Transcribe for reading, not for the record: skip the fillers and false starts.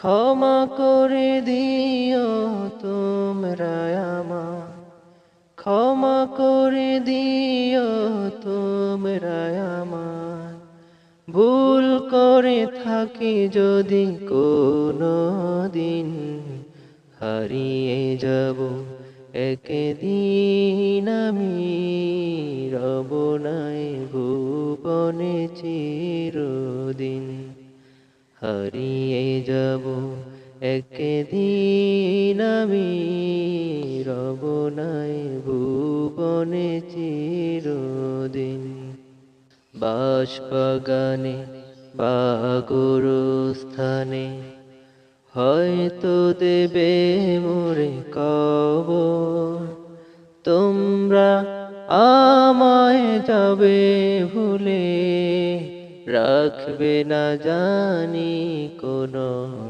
ক্ষমা করে দিও তোমরা আমায়, ক্ষমা করে দিও তোমরা আমায়। ভুল করে থাকি যদি কোনো দিন, হারিয়ে যাব একদিন আমি, রব নাই ভুবনে চিরদিন। হারিয়ে যাব একদিন আমি, রব নাই ভুবনে চিরদিন। বাঁশবাগানে বা গোরস্থানে হয়তো দেবে মোরে কবর, তোমরা আমায় যাবে ভুলে, রাখবে না জানি কোনো